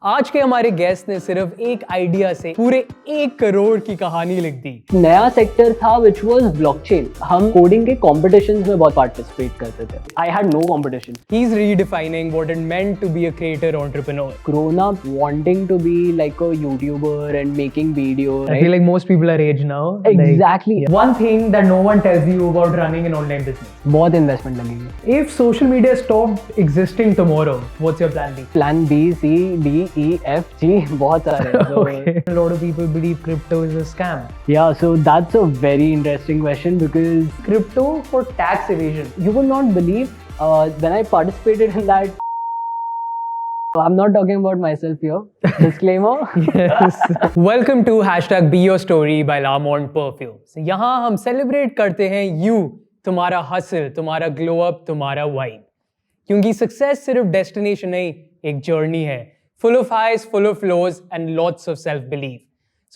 आज के हमारे गेस्ट ने सिर्फ एक आइडिया से पूरे 1 करोड़ की कहानी लिख दी। नया सेक्टर था विच वाज ब्लॉकचेन। हम कोडिंग के कॉम्पिटिशंस में बहुत पार्टिसिपेट करते थे। I had no competition. He is redefining what it meant to be a creator entrepreneur. Grown up wanting to be like a YouTuber and making videos. I feel like most people are age now. Exactly. One thing that no one tells you about running an online business. बहुत investment लगेगी। If social media stopped existing tomorrow, what's your plan B? Plan B, C, D, E, F, G, बहुत सारे हैं। So, Okay. A lot of people believe crypto is a scam. Yeah, so that's a very interesting question because Crypto for tax evasion. you would not believe when I participated in that. I'm not talking about myself here. Disclaimer. Yes. Welcome to #beyourstory by Lamont Perfumes. यहाँ हम celebrate करते हैं you, तुम्हारा hustle, तुम्हारा glow up, तुम्हारा vibe. क्योंकि success सिर्फ destination नहीं, एक जर्नी है, full of highs, full of lows, and lots of self-belief.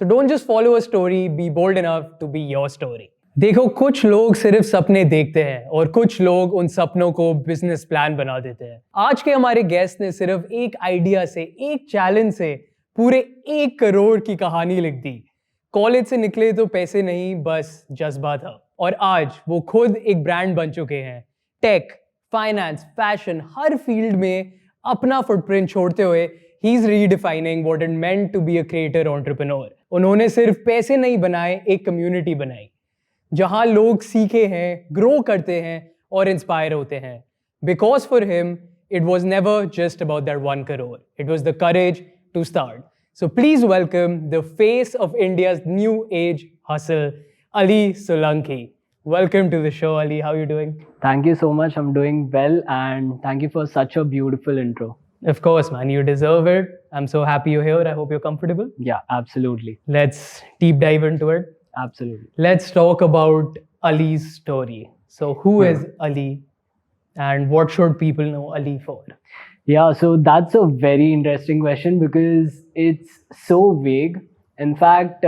So don't just follow a story, be bold enough to be your story. देखो, कुछ लोग सिर्फ सपने देखते हैं और कुछ लोग उन सपनों को बिजनेस प्लान बना देते हैं। आज के हमारे गेस्ट ने सिर्फ एक आइडिया से, एक चैलेंज से पूरे 1 करोड़ की कहानी लिख दी। कॉलेज से निकले तो पैसे नहीं, बस जज्बा था। और आज वो खुद एक ब्रांड बन चुके हैं। टेक, फाइनेंस, फैशन, हर फील्ड में अपना फुटप्रिंट छोड़ते हुए he is redefining what it meant to be a creator entrepreneur. उन्होंने सिर्फ पैसे नहीं बनाए, एक कम्युनिटी बनाई जहां लोग सीखे हैं, ग्रो करते हैं और इंस्पायर होते हैं। Because for him it was never just about that 1 crore, it was the courage to start. So please welcome the face of India's new age hustle, Ali Solanki. Welcome to the show, Ali. How are you doing? Thank you so much. I'm doing well, and thank you for such a beautiful intro. Of course, man. You deserve it. I'm so happy you're here. I hope you're comfortable. Yeah, absolutely. Let's deep dive into it. Absolutely. Let's talk about Ali's story. So who is Ali and what should people know Ali for? Yeah, so that's a very interesting question because it's so vague. In fact,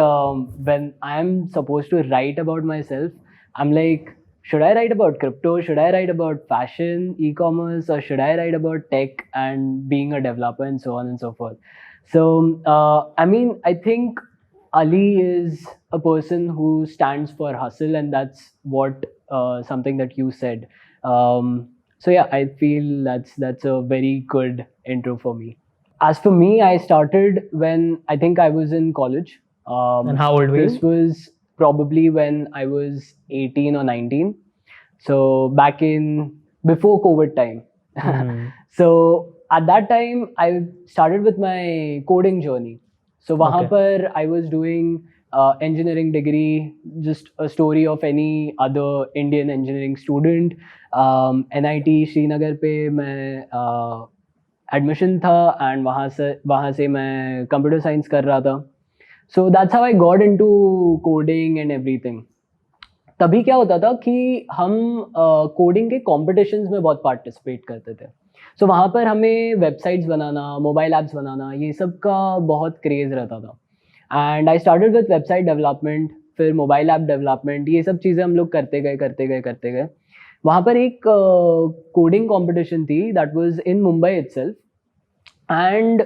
when I'm supposed to write about myself, I'm like, should I write about crypto? Should I write about fashion, e-commerce, or should I write about tech and being a developer and so on and so forth? So, I think Ali is a person who stands for hustle, and that's what something that you said. So yeah, I feel that's a very good intro for me. As for me, I started when I think I was in college. And how old were you? This was probably when I was 18 or 19. So back in before COVID time. So at that time, I started with my coding journey. So wahan par I was doing engineering degree, just a story of any other Indian engineering student. NIT Srinagar पे मैं admission था and वहाँ से मैं computer science कर रहा था। So that's how I got into coding and everything. तभी क्या होता था कि हम कोडिंग के कॉम्पिटिशन्स में बहुत पार्टिसिपेट करते थे। सो वहाँ पर हमें वेबसाइट्स बनाना, मोबाइल ऐप्स बनाना, ये सब का बहुत क्रेज़ रहता था। And I started with website development, फिर मोबाइल ऐप डेवलपमेंट, ये सब चीज़ें हम लोग करते गए। वहाँ पर एक कोडिंग कंपटीशन थी that was in Mumbai itself, and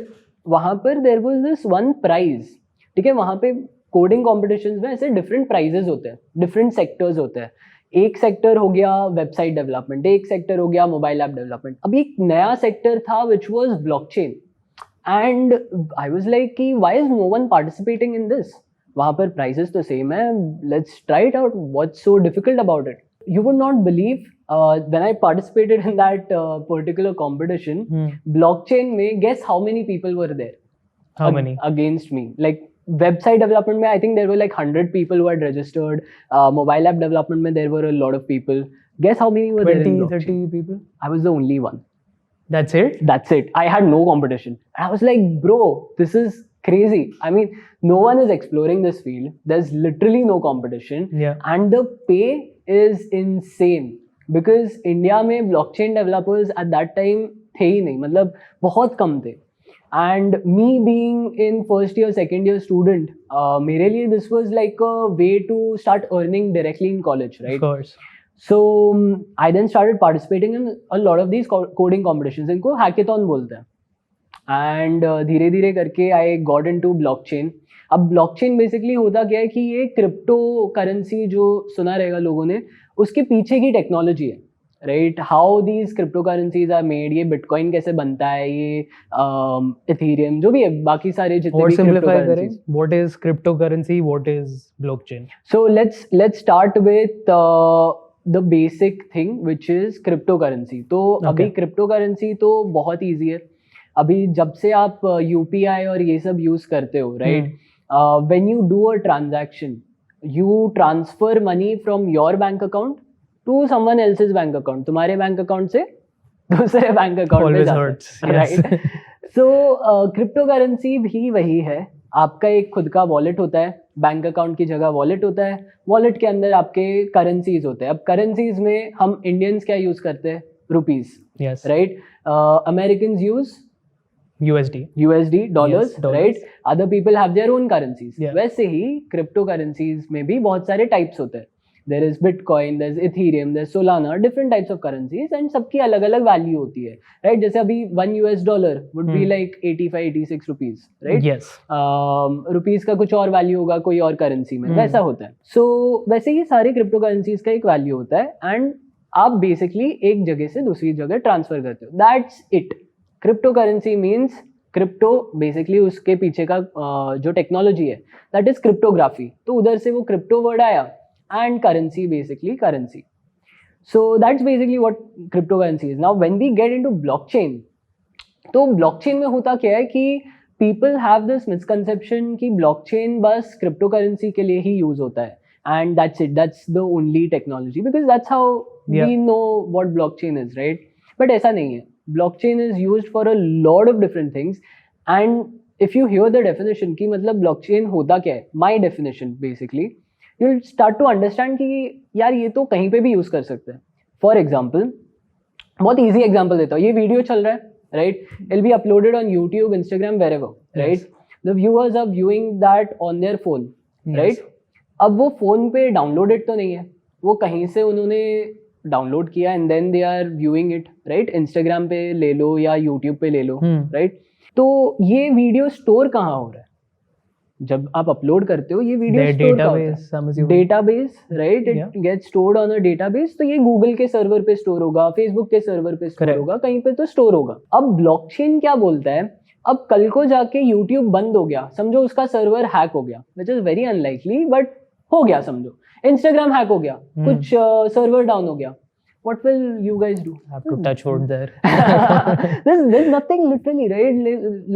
वहाँ पर there was this one prize. ठीक है, वहाँ पे कोडिंग कॉम्पिटिशन्स में ऐसे डिफरेंट प्राइजेस होते हैं, डिफरेंट सेक्टर्स होते हैं। एक सेक्टर हो गया वेबसाइट डेवलपमेंट, एक सेक्टर हो गया मोबाइल ऐप डेवलपमेंट। अभी एक नया सेक्टर था which was blockchain, and I was like कि why is no one participating in this. वहाँ पर प्राइजेस तो सेम है, let's try it out, what's so difficult about it. You would not believe when I participated in that particular competition, blockchain mein, guess how many people were there? How many? Against me. Like website development mein, I think there were like 100 people who had registered. Mobile app development mein, there were a lot of people. Guess how many were 20, there in 30 people? I was the only one. That's it? That's it. I had no competition. And I was like, bro, this is crazy. I mean, no one is exploring this field. There's literally no competition. Yeah. And the pay is insane because India में blockchain developers at that time थे ही नहीं, मतलब बहुत कम थे। And me being in first year, second year student, मेरे लिए this was like a way to start earning directly in college, right? Of course. So I then started participating in a lot of these coding competitions. इनको hackathon बोलते हैं। And धीरे धीरे करके I got into blockchain. अब blockchain basically होता क्या है कि ये क्रिप्टो करेंसी जो सुना रहेगा लोगों ने, उसके पीछे की टेक्नोलॉजी है, right. How these crypto currencies are made, ये बिटकॉइन कैसे बनता है, ये इथेरियम जो भी है, बाकी सारे जितने भी crypto currencies. What is crypto currency, what is blockchain? So let's start with the basic thing which is crypto currency. तो अभी क्रिप्टो करेंसी तो बहुत ईजी है. अभी जब से आप यूपीआई और ये सब यूज करते हो, right, when you do a transaction, you transfer money from your bank account to someone else's bank account. तुम्हारे बैंक अकाउंट से दूसरे बैंक अकाउंट में जाता है, राइट. सो क्रिप्टो करेंसी भी वही है. आपका एक खुद का वॉलेट होता है, बैंक अकाउंट की जगह वॉलेट होता है, वॉलेट के अंदर आपके करेंसीज होते हैं. अब करेंसीज में हम इंडियंस क्या यूज करते हैं? Rupees, right. Americans use USD, dollars, right. Other people have their own currencies. वैसे ही क्रिप्टो करेंसीज में भी बहुत सारे टाइप्स होते हैं. There is Bitcoin, there is Ethereum, there is Solana, different types of currencies, and सबकी अलग अलग वैल्यू होती है, राइट. जैसे अभी $1 would be like 85-86 rupees, right. Rupees का कुछ और वैल्यू होगा कोई और करेंसी में, वैसा होता है. सो वैसे ही सारे क्रिप्टो करेंसीज का एक वैल्यू होता है, एंड आप बेसिकली एक जगह से दूसरी जगह ट्रांसफर करते हो. That's it. Crypto currency means crypto, basically उसके पीछे का जो टेक्नोलॉजी है दैट इज क्रिप्टोग्राफी. तो उधर से वो क्रिप्टो वर्ड आया, and currency basically currency. So that's basically what crypto currency is. Now when we get into blockchain, तो ब्लॉकचेन में होता क्या है कि पीपल हैव दिस मिसकंसेप्शन कि ब्लॉकचेन बस क्रिप्टो करेंसी के लिए ही यूज होता है, and that's it, that's the only technology, because that's how we know what blockchain is, right. But ऐसा नहीं है. Blockchain is used for a lot of different things, and if you hear the definition कि मतलब blockchain होता क्या है, my definition basically, you'll start to understand कि यार ये तो कहीं पे भी use कर सकते हैं. For example, बहुत easy example देता हूँ. ये video चल रहा है, right? It'll be uploaded on YouTube, Instagram, wherever, right? The viewers are viewing that on their phone, right? अब वो phone पे downloaded तो नहीं है, वो कहीं से उन्होंने डाउनलोड किया and then they are viewing it, right. Instagram पे ले लो या यूट्यूब पे ले लो, राइट. तो ये वीडियो स्टोर कहाँ हो रहा है? जब आप अपलोड करते हो ये video database, right. It gets stored on a database. तो ये गूगल के सर्वर पे स्टोर होगा, फेसबुक के सर्वर पे स्टोर होगा, कहीं पे तो स्टोर होगा. अब ब्लॉकचेन क्या बोलता है, अब कल को जाके यूट्यूब बंद हो गया, समझो उसका सर्वर हैक हो गया, which is very unlikely, but हो गया समझो. इंस्टाग्राम हैक हो गया, कुछ सर्वर डाउन हो गया. What will you guys do? Have to touch wood there. There's nothing literally, right?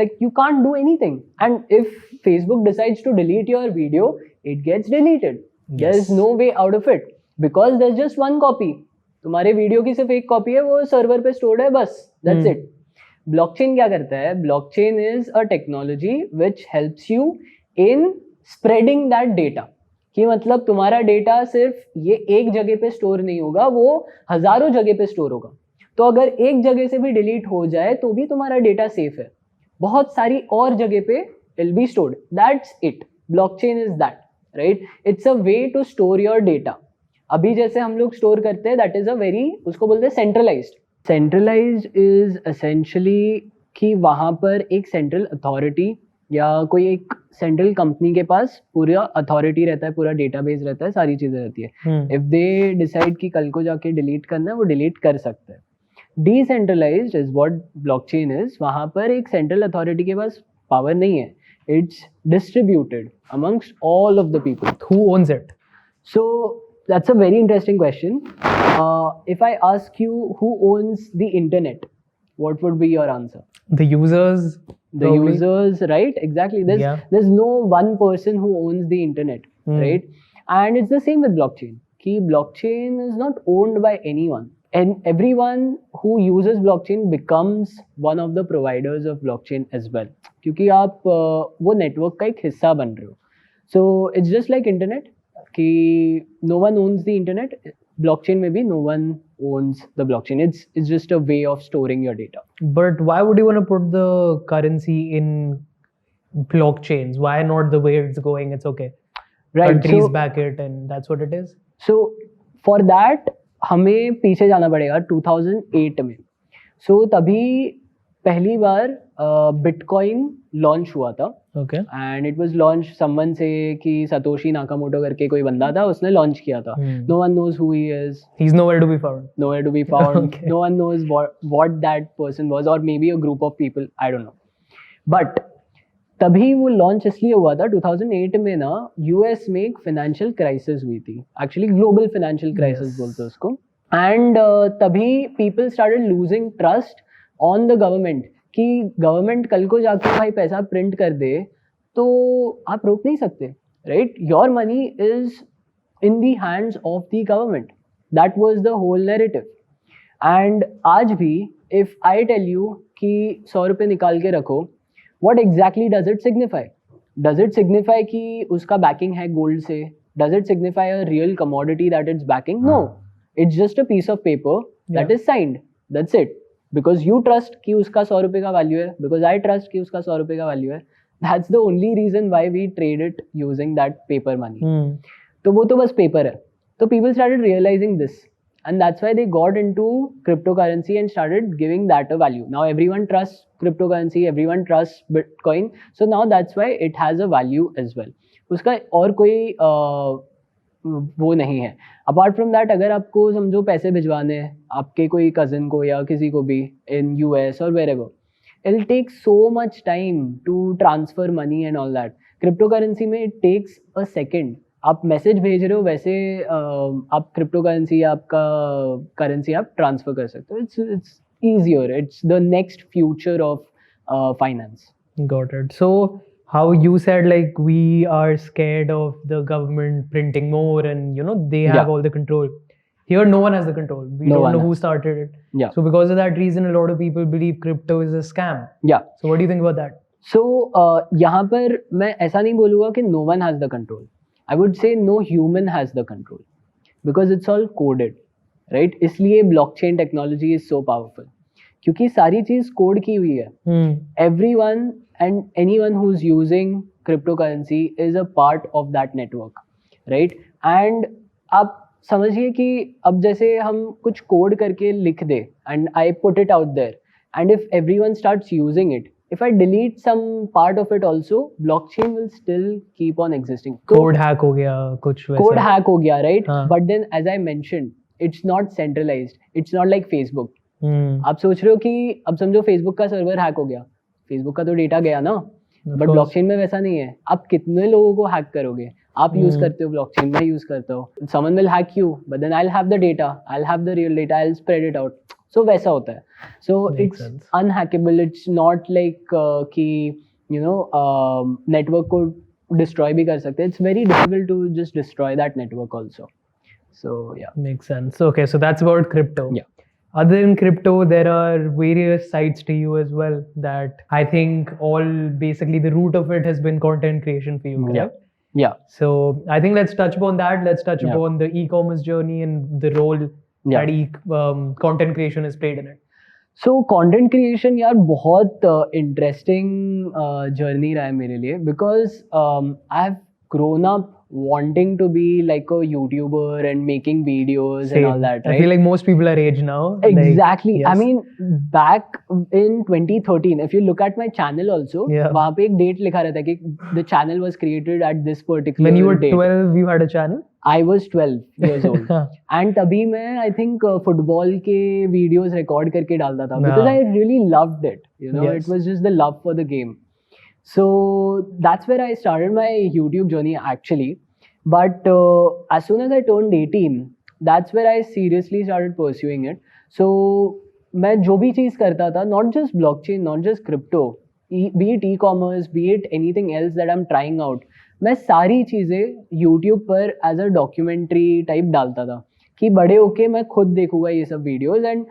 Like you can't do anything. And if Facebook decides to delete your video, it gets deleted. Yes. There's no way out of it because there's just one copy. तुम्हारे video की सिर्फ एक copy है, वो server पे stored है, बस. That's it. Blockchain क्या करता है? Blockchain is a technology which helps you in spreading that data. कि मतलब तुम्हारा डेटा सिर्फ ये एक जगह पे स्टोर नहीं होगा, वो हजारों जगह पे स्टोर होगा. तो अगर एक जगह से भी डिलीट हो जाए तो भी तुम्हारा डेटा सेफ है, बहुत सारी और जगह पे will be stored. That's it. Blockchain is that, right. It's a way to store your data. अभी जैसे हम लोग स्टोर करते हैं, दैट इज अ वेरी, उसको बोलते हैं सेंट्रलाइज्ड. सेंट्रलाइज्ड इज एसेंशियली कि वहां पर एक सेंट्रल अथॉरिटी या कोई एक सेंट्रल कंपनी के पास पूरा अथॉरिटी रहता है, पूरा डेटाबेस रहता है, सारी चीजें रहती है. इफ दे डिसाइड कि कल को जाके डिलीट करना है, वो डिलीट कर सकते हैं. Decentralized is what blockchain is. वहां पर एक सेंट्रल अथॉरिटी के पास पावर नहीं है. It's distributed amongst all of the people. Who owns it? So that's a very interesting question. If I ask you who owns the internet, what would be your answer? The users. The probably. Users, right? Exactly. There's no one person who owns the internet, right? And it's the same with blockchain. Ki blockchain is not owned by anyone, and everyone who uses blockchain becomes one of the providers of blockchain as well. क्योंकि आप वो network का एक हिस्सा बन रहे हो. So it's just like internet. कि no one owns the internet. Blockchain maybe no one owns the blockchain. It's just a way of storing your data. But why would you want to put the currency in blockchains? Why not the way it's going? It's okay. Right. Countries back it and that's what it is. So for that हमें पीछे जाना पड़ेगा 2008 में. So तभी पहली बार bitcoin launch हुआ था Okay. And it was launch someone से कि सतोशी नाकामोटो करके कोई बंदा था, उसने लॉन्च किया था. No one knows who he is, He's nowhere to be found. nowhere to be found. Okay. No one knows what that person was, or maybe a group of people, I don't know. But तभी वो launch इसलिए हुआ था 2008 में ना, US में एक financial crisis हुई थी, एक्चुअली ग्लोबल फाइनेंशियल क्राइसिस बोलते हैं उसको. एंड तभी people started losing trust on the government कि गवर्नमेंट कल को जाके भाई पैसा प्रिंट कर दे तो आप रोक नहीं सकते, right? Your money is in the hands of the government. That was the whole narrative. And आज भी इफ आई टेल यू कि 100 रुपये निकाल के रखो, what exactly does it signify? Does it signify कि उसका backing है gold से? Does it signify a real commodity that it's backing? No, it's just a piece of paper that is signed. That's it. Because you trust कि उसका 100 रुपये का value है. Because I trust कि उसका 100 रुपये का value है. That's the only reason why we trade it using that paper money. तो वो तो बस paper है. So people started realizing this. And that's why they got into cryptocurrency and started giving that a value. Now everyone trusts cryptocurrency, everyone trusts Bitcoin. So now that's why it has a value as well. उसका और कोई वो नहीं है. Apart from that, अगर आपको समझो पैसे भिजवाने हैं आपके कोई cousin को या किसी को भी in US or wherever, it'll take so much time to transfer money and all that. Cryptocurrency में it takes a second. आप मैसेज भेज रहे हो वैसे आप क्रिप्टो करेंसी या आपका करेंसी आप ट्रांसफर कर सकते हो. It's easier. It's the next future of finance. Got it. So how you said like we are scared of the government printing more and you know they have all the control. Here no one has the control. We don't know who started it. Yeah. So because of that reason a lot of people believe crypto is a scam. Yeah. So what do you think about that? So यहाँ पर मैं ऐसा नहीं बोलूँगा कि no one has the control. I would say no human has the control because it's all coded, right? इसलिए blockchain technology is so powerful क्योंकि सारी चीज कोड की हुई है. Everyone and anyone who's using cryptocurrency is a part of that network, right? And आप समझिए कि अब जैसे हम कुछ कोड करके लिख दे and I put it out there and if everyone starts using it, if I delete some part of it also, blockchain will still keep on existing. Code hack हो गया कुछ वैसा. Code hack हो गया, right? But then as I mentioned, it's not centralized. It's not like Facebook. आप सोच रहे हो कि अब समझो Facebook का सर्वर हैक हो गया, Facebook का तो डेटा गया ना, बट ब्लॉकचेन में वैसा नहीं है. आप कितने लोगों को हैक करोगे? आप यूज करते हो ब्लॉकचेन, मैं यूज करता हूँ. Someone will hack you, but then I'll have the data, I'll have the real data, I'll spread it out. So वैसा होता है. So it's unhackable. It's not like कि you know network को destroy भी कर सकते. It's very difficult to just destroy that network also. So yeah. Makes sense. Okay, so that's about crypto. Yeah. Other than crypto, there are various sides to you as well that I think all basically the root of it has been content creation for you, correct? Yeah. So I think let's touch upon that. Let's touch upon the e-commerce journey and the role that content creation has played in it. So content creation यार बहुत interesting journey रहा है मेरे लिए because I have grown up wanting to be like a YouTuber and making videos and all that, right? I feel like most people are age now. Exactly. Like, I mean, back in 2013, if you look at my channel also, वहाँ पे एक date लिखा रहता है कि the channel was created at this particular When you were date. 12, you had a channel? I was 12 years old. And तभी मैं I think football के videos record करके डालता था because I really loved it. You know, it was just the love for the game. So that's where I started my YouTube journey actually. But as soon as I turned 18, that's where I seriously started pursuing it. So मैं जो भी चीज़ करता था, not just blockchain, not just crypto, be it e-commerce, be it anything else that I'm trying out, मैं सारी चीज़ें YouTube पर as a documentary type डालता था कि बड़े होके मैं खुद देखूंगा ये सब वीडियोस. एंड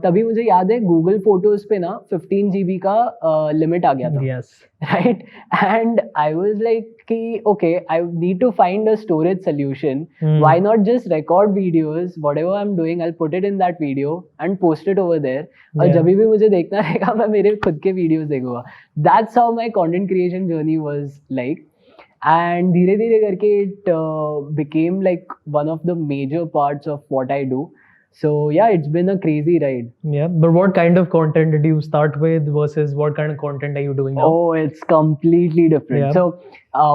तभी मुझे याद है गूगल फोटोज पे ना 15 GB का लिमिट आ गया था, right? And I was like कि okay, I need to find a storage solution. Why not just record videos, whatever I am doing, I put it in that video and post it over there. और जब भी मुझे देखना रहेगा मैं मेरे खुद के वीडियोस देखूंगा. That's how my content creation journey was like. And धीरे धीरे करके it became like one of the major parts of what I do. So yeah, it's been a crazy ride. Yeah, but what kind of content did you start with versus what kind of content are you doing now? Oh, it's completely different. Yeah. So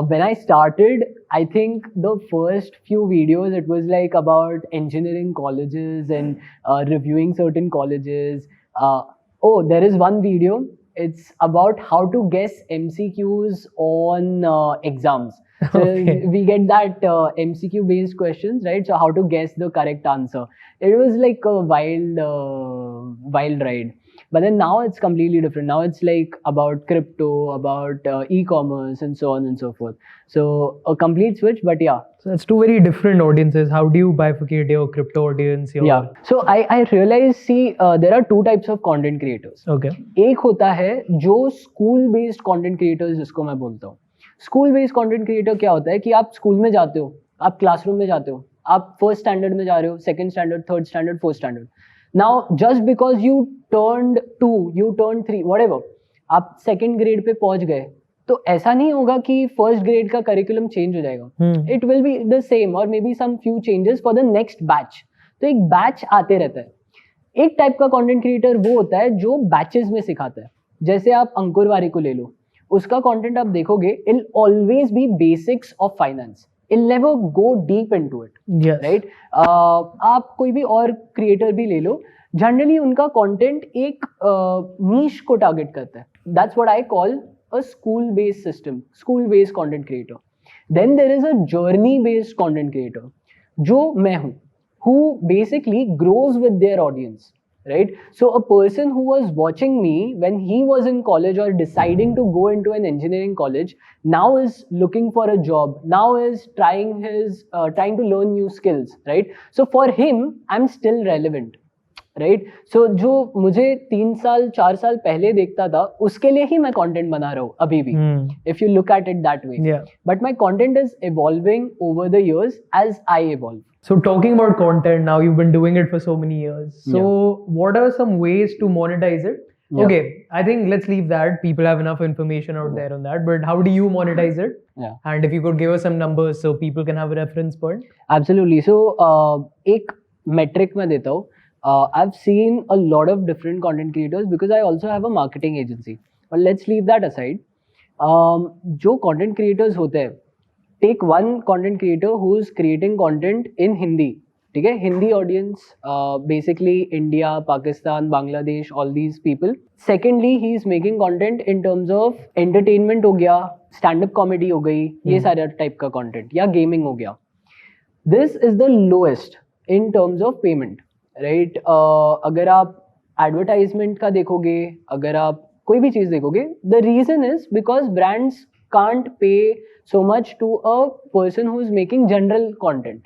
when I started, I think the first few videos, it was like about engineering colleges and reviewing certain colleges. Oh, there is one video. It's about how to guess MCQs on exams. So Okay. we get that MCQ based questions, right? So how to guess the correct answer. It was like a wild ride. But then now it's completely different. Now it's like about crypto, about e-commerce, and so on and so forth. So a complete switch. But yeah, So that's two very different audiences. How do you bifurcate your crypto audience? Your... yeah. So I realize, see, there are two types of content creators. Okay. एक होता है जो school based content creators, जिसको मैं बोलता हूँ. School based content creator क्या होता है कि आप स्कूल में जाते हो, आप क्लासरूम में जाते हो, आप फर्स्ट स्टैंडर्ड में जा रहे हो, second standard, third standard, fourth standard. Now just because you turned 2, you turn 3, whatever, आप सेकंड ग्रेड पे पहुंच गए, तो ऐसा नहीं होगा कि फर्स्ट ग्रेड का करिकुलम चेंज हो जाएगा. It will be the same और maybe some few changes for the next batch. तो एक बैच आते रहता है. एक टाइप का कंटेंट क्रिएटर वो होता है जो बैचेस में सिखाता है. जैसे आप अंकुर वारी को ले लो, उसका कंटेंट आप देखोगे, it always be basics of finance. It never go deep into it, right? आप कोई भी और क्रिएटर भी ले लो, जनरली उनका कंटेंट एक नीश को टारगेट करता है. That's what I call a school based system, school based content creator. Then there is a journey based content creator, जो मैं हूँ, who basically grows with their audience, right? So a person who was watching me when he was in college or deciding to go into an engineering college now is looking for a job, now is trying to learn new skills, right? So for him, I'm still relevant. Right. So जो मुझे 3 साल 4 साल पहले देखता था, उसके लिए ही मैं कंटेंट बना रहा हूँ अभी भी, if you look at it that way. But my content is evolving over the years as I evolve. So talking about content now, you've been doing it for so many years. So what are some ways to monetize it? Yeah. Okay, I think let's leave that. People have enough information out there on that. But how do you monetize it? Yeah. And if you could give us some numbers so people can have a reference point. Absolutely. So एक metric मैं देता हूँ. I've seen a lot of different content creators because I also have a marketing agency. But let's leave that aside. जो content creators होते हैं, take one content creator who is creating content in Hindi. ठीक है, Hindi audience, basically India, Pakistan, Bangladesh, all these people. Secondly, he is making content in terms of entertainment हो गया, stand-up comedy हो गई, ये सारे type का content, या gaming हो गया. This is the lowest in terms of payment. Right. अगर आप एडवर्टाइजमेंट का देखोगे, अगर आप कोई भी चीज देखोगे, the reason is because brands can't pay so much to a person who is making general content,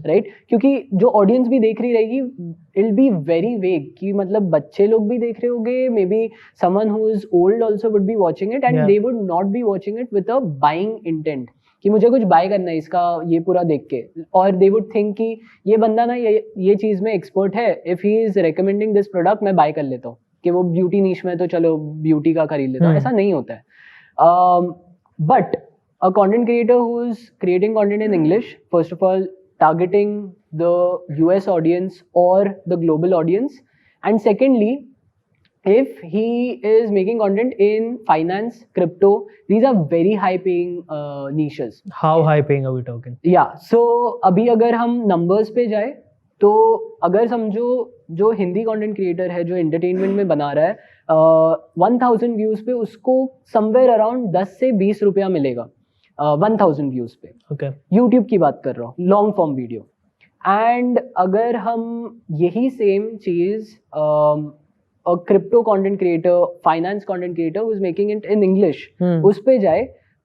right? क्योंकि जो ऑडियंस भी देख रही रहेगी, it will be very vague, कि मतलब बच्चे लोग भी देख रहे होंगे, may be someone who is old also would be watching it and they would not be watching it with a buying intent, कि मुझे कुछ बाय करना है इसका ये पूरा देख के. और दे वुड थिंक कि ये बंदा ना ये चीज में एक्सपर्ट है, if he is recommending this product मैं बाय कर लेता हूँ, कि वो ब्यूटी नीश में तो चलो ब्यूटी का खरीद लेता हूँ. ऐसा नहीं होता है. But a content creator who is creating content in English, first of all targeting the US audience or the global audience, and secondly, if he is making content in finance, crypto, these are very high paying niches. How high paying are we talking? Yeah, so अभी अगर हम numbers पे जाए, तो अगर समझो जो Hindi content creator है जो एंटरटेनमेंट में बना रहा है, 1000 व्यूज पे उसको समवेयर अराउंड 10 से 20 रुपया मिलेगा 1000 व्यूज पे. Okay. यूट्यूब की बात कर रहा हूँ, लॉन्ग फॉर्म वीडियो. एंड अगर हम यही सेम चीज crypto content creator, finance content creator who is making it in English, उस पे जाए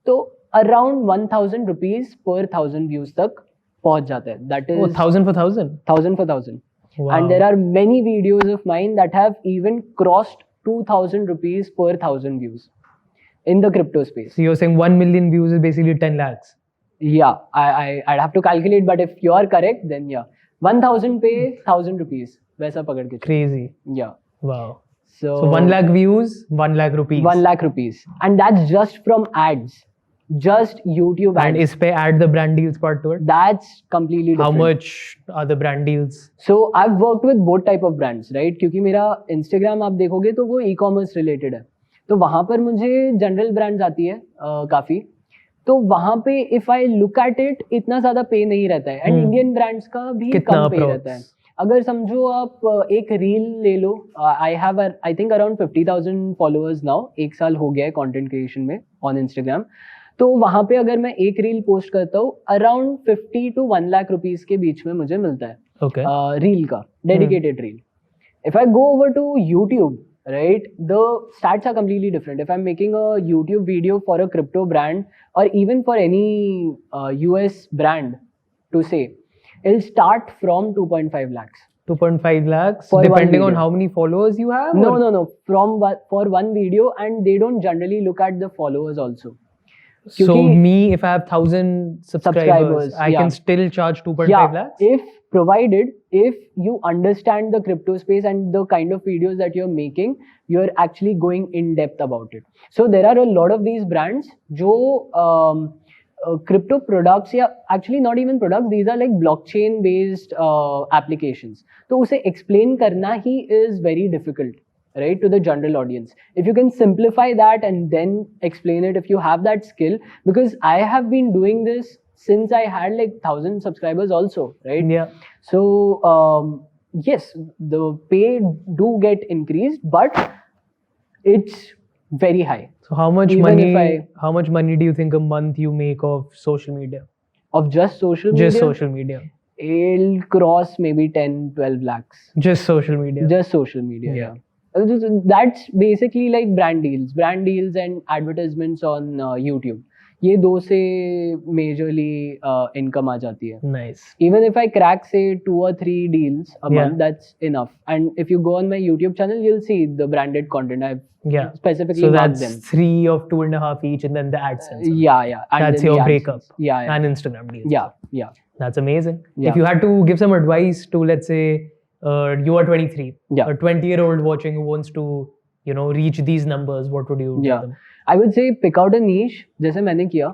तो अराउंड 1000 रुपीज पर 1000 व्यूज तक पहुंच जाता है. That is 1000 for 1000. 1000 for 1000. Wow. And there are many videos of mine that have even crossed 2000 rupees per 1000 views in the crypto space. So you're saying 1 million views is basically 10 lakhs. Yeah, I'd have to calculate, but if you are correct, then yeah, 1000 पे 1000 rupees वैसा पकड़ के. Crazy. Yeah. Wow. So 1 lakh views, 1 lakh rupees. 1 lakh rupees, and that's just from ads. just YouTube ads. And is पे add the brand deals part to it? That's completely different. How much are the brand deals? So I've worked with both type of brands, right? क्योंकि मेरा Instagram आप देखोगे तो वो e-commerce related है, तो वहाँ पर मुझे जनरल ब्रांड्स आती है काफ़ी, तो वहाँ पे if I look at it इतना ज़्यादा पे नहीं रहता है, एंड इंडियन ब्रांड्स का भी कम पे रहता है. अगर समझो आप एक रील ले लो, I think around 50,000 followers now, 1 साल हो गया है कंटेंट क्रिएशन में ऑन इंस्टाग्राम, तो वहाँ पे अगर मैं एक रील पोस्ट करता हूँ अराउंड 50 to 1 लाख रुपीज के बीच में मुझे मिलता है. रील का dedicated reel. If I go over to YouTube, right, the stats are completely different. If I'm making a YouTube video for a crypto brand or even for any US brand to say, it'll start from 2.5 lakhs. 2.5 lakhs depending on how many followers you have? No. For one video, and they don't generally look at the followers also. So me, if I have 1,000 subscribers, I can still charge 2.5 lakhs? If provided, if you understand the crypto space and the kind of videos that you're making, you're actually going in depth about it. So there are a lot of these brands जो crypto products, या actually not even products, these are like blockchain based applications. तो उसे explain करना ही is very difficult, right, to the general audience. If you can simplify that and then explain it, if you have that skill, because I have been doing this since I had like 1,000 subscribers also, right? Yeah. So yes, the pay do get increased, but it's very high. So how much money do you think a month you make of social media? Of just social media? Just social media. It'll cross maybe 10-12 lakhs. Just social media. Just social media. Yeah. That's basically like brand deals and advertisements on YouTube. ये दो से majorly income आ जाती है. Nice. Even if I crack say 2 or 3 deals a month, that's enough. And if you go on my YouTube channel, you'll see the branded content I've specifically marked them. So that's 3 of 2.5 each, and then the AdSense. Yeah. And that's your breakup. Yeah. And Instagram deals. Yeah. That's amazing. Yeah. If you had to give some advice to, let's say, you are 23, a 20-year-old watching who wants to, reach these numbers, what would you tell them? I would say pick out a niche, जैसे मैंने किया.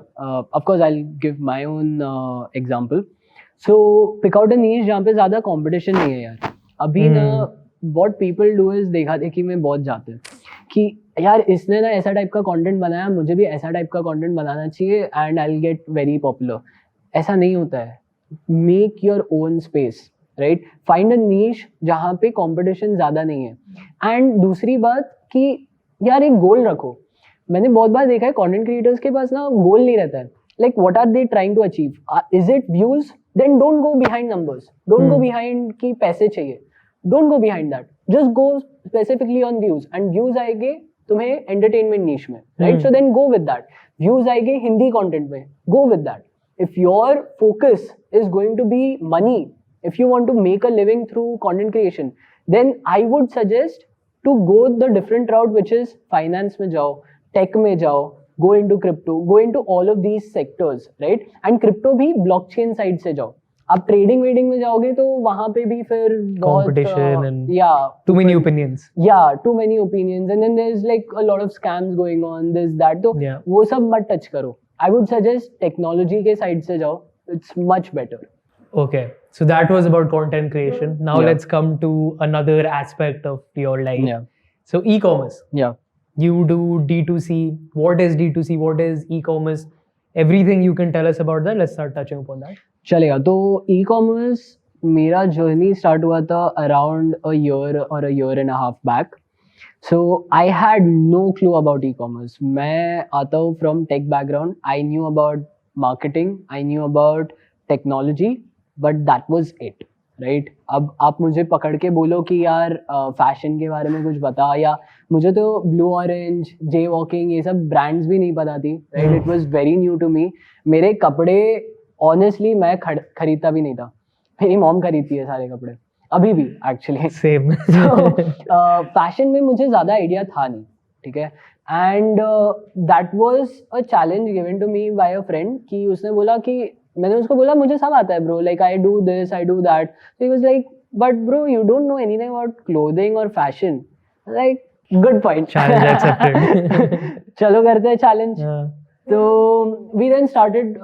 Of course, I'll give my own example. So pick out a niche जहाँ पे ज़्यादा competition नहीं है यार. अभी ना what people do is देखा देखी में बहुत जाते हैं कि यार इसने ना ऐसा टाइप का कंटेंट बनाया, मुझे भी ऐसा टाइप का कंटेंट बनाना चाहिए and I'll get very popular. ऐसा नहीं होता है. Make your own space. Right, find a niche जहाँ पे कंपटीशन ज़्यादा नहीं है. एंड दूसरी बात कि यार एक गोल रखो. मैंने बहुत बार देखा है कंटेंट क्रिएटर्स के पास ना गोल नहीं रहता है. Like what are they trying to achieve? Is it views? Then don't go behind numbers, don't go behind कि पैसे चाहिए, don't go behind that, just go specifically on views. And views आएंगे तुम्हें एंटरटेनमेंट नीश में, right? So then go with that. Views आएंगे Hindi content में, go with that. If your focus is going to be money, if you want to make a living through content creation, then I would suggest to go the different route, which is finance में जाओ, tech में जाओ, go into crypto, go into all of these sectors, right? And crypto भी blockchain side से जाओ. आप trading में जाओगे तो वहाँ पे भी फिर competition and too many opinions. Yeah, too many opinions, and then there's like a lot of scams going on, this that. तो वो सब मत touch करो. I would suggest technology के side से जाओ. It's much better. Okay, so that was about content creation. Now let's come to another aspect of your life. Yeah. So e-commerce. Yeah. You do D2C. What is D2C? What is e-commerce? Everything you can tell us about that. Let's start touching upon that. चलेगा. तो e-commerce मेरा journey start हुआ था around a year or a year and a half back. So I had no clue about e-commerce. मैं आता हूँ from tech background. I knew about marketing. I knew about technology. But that was it, right? अब आप मुझे पकड़ के बोलो कि यार फैशन के बारे में कुछ बता, या मुझे तो ब्लू ऑरेंज, जे वॉकिंग, ये सब ब्रांड्स भी नहीं पता थी, right? It was very new to me. मेरे कपड़े ऑनेस्टली मैं खरीदता भी नहीं था. मेरी मॉम खरीदती है सारे कपड़े अभी भी एक्चुअली. सेम. फैशन में मुझे ज़्यादा आइडिया था नहीं, ठीक है? And that was a challenge given to me by a friend कि उसने बोला कि मैंने उसको बोला मुझे सब आता है bro, like I do this, I do that. So he was like but bro you don't know anything about clothing और fashion. Like good point, challenge accepted. चलो करते हैं challenge. So we then started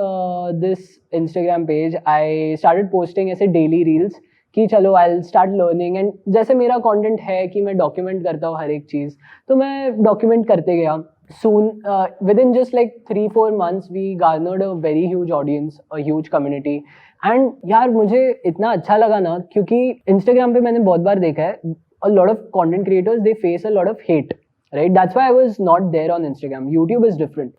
this Instagram page. I started posting ऐसे daily reels कि चलो I'll start learning, and जैसे मेरा content है कि मैं document करता हूँ हर एक चीज़, तो मैं document करते गया. Soon, within just like 3-4 months, we garnered a very huge audience, a huge community. And यार मुझे इतना अच्छा लगा ना, क्योंकि Instagram पे मैंने बहुत बार देखा है, a lot of content creators, they face a lot of hate. Right, that's why I was not there on Instagram. YouTube is different,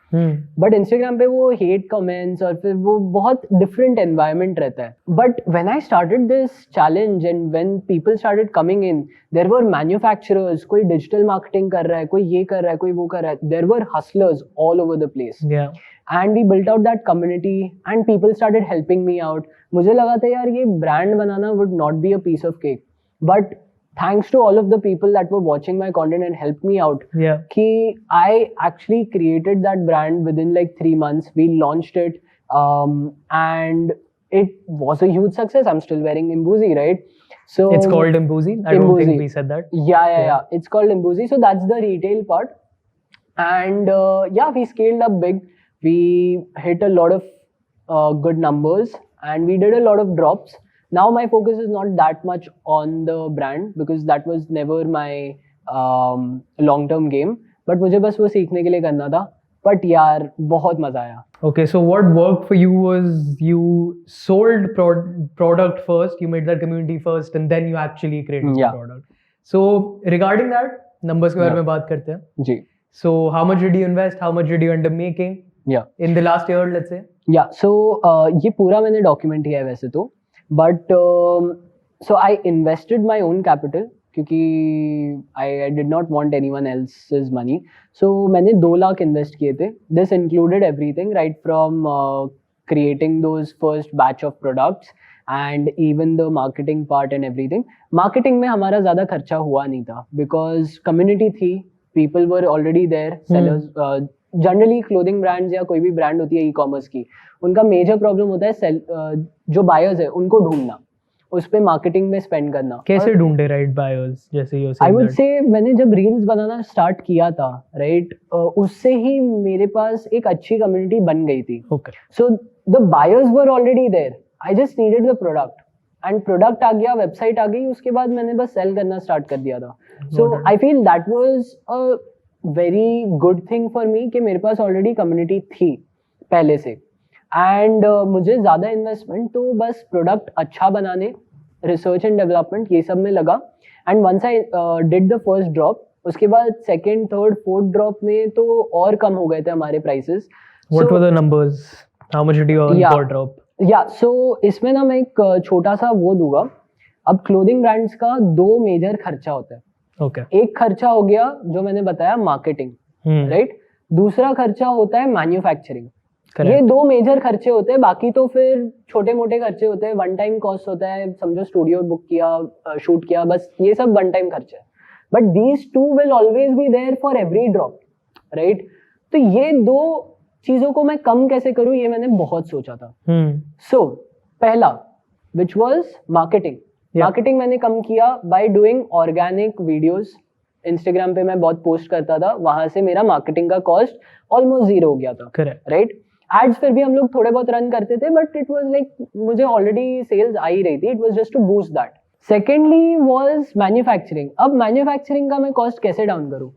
but Instagram पे वो hate comments और फिर वो बहुत different environment रहता है. But when I started this challenge and when people started coming in, there were manufacturers, कोई digital marketing कर रहा है, कोई ये कर रहा है, कोई वो कर रहा है. There were hustlers all over the place. Yeah. And we built out that community and people started helping me out. मुझे लगा था यार ये brand banana would not be a piece of cake, but thanks to all of the people that were watching my content and helped me out, कि I actually created that brand within like 3 months. We launched it, and it was a huge success. I'm still wearing Imbuzi, right? So it's called Imbuzi. I don't think we said that. Yeah. It's called Imbuzi. So that's the retail part, and yeah, we scaled up big. We hit a lot of good numbers, and we did a lot of drops. Now my focus is not that much on the brand because that was never my long-term game. But मुझे बस वो सीखने के लिए करना था. But यार बहुत मजा आया. Okay, so what worked for you was you sold product first, you made that community first, and then you actually created the product. So regarding that, numbers के बारे में बात करते हैं. जी. So how much did you invest? How much did you end up making? Yeah. In the last year, let's say. Yeah. So ये पूरा मैंने document किया है वैसे तो. But so I invested my own capital क्योंकि I did not want anyone else's money. So मैंने 2 lakh invest किए थे. This included everything, right from creating those first batch of products and even the marketing part and everything. Marketing में हमारा ज़्यादा खर्चा हुआ नहीं था because community थी, people were already there, sellers. Generally clothing brands या कोई भी ब्रांड होती है ई-कॉमर्स की, उनका मेजर प्रॉब्लम होता है जो बायर्स है उनको ढूंढना, उस पे मार्केटिंग में स्पेंड करना. कैसे ढूंढे राइट बायर्स? जैसे आई वुड से मैंने जब रील्स बनाना स्टार्ट किया था, राइट, उससे ही मेरे पास एक अच्छी कम्युनिटी बन गई थी. So the buyers were already there, I just needed the product, and product आ गया, वेबसाइट आ गई, उसके बाद मैंने बस सेल करना स्टार्ट कर दिया था. So I feel that was a very good thing for me कि मेरे पास ऑलरेडी कम्युनिटी थी पहले से, एंड मुझे ज़्यादा इन्वेस्टमेंट तो बस प्रोडक्ट अच्छा बनाने, रिसर्च एंड डेवलपमेंट ये सब में लगा. And once I did the first drop, उसके बाद सेकेंड, थर्ड, फोर्थ ड्रॉप में तो और कम हो गए थे हमारे prices. What were the numbers? How much did you earn per drop? Yeah, so इसमें ना मैं एक छोटा सा वो दूंगा. अब क्लोथिंग ब्रांड्स का 2 मेजर खर्चा होता है. Okay. एक खर्चा हो गया जो मैंने बताया मार्केटिंग, राइट. दूसरा खर्चा होता है मैन्युफैक्चरिंग. ये 2 मेजर खर्चे होते हैं, बाकी तो फिर छोटे मोटे खर्चे होते हैं. वन टाइम कॉस्ट होता है, समझो स्टूडियो बुक किया, शूट किया, बस ये सब वन टाइम खर्चे. But these 2 will always be there for every drop, right. तो ये 2 चीजों को मैं कम कैसे करूं, ये मैंने बहुत सोचा था. सो पहला विच वॉज मार्केटिंग. मार्केटिंग मैंने कम किया by doing organic videos. Instagram पे मैं बहुत पोस्ट करता था, वहां से मेरा मार्केटिंग का कॉस्ट ऑलमोस्ट 0 हो गया था, राइट. एड्स फिर भी हम लोग थोड़े बहुत रन करते थे, बट इट वाज लाइक मुझे ऑलरेडी सेल्स आ ही रही थी, it was just to boost that. Secondly was manufacturing. अब मैन्युफैक्चरिंग का मैं कॉस्ट कैसे डाउन करूँ,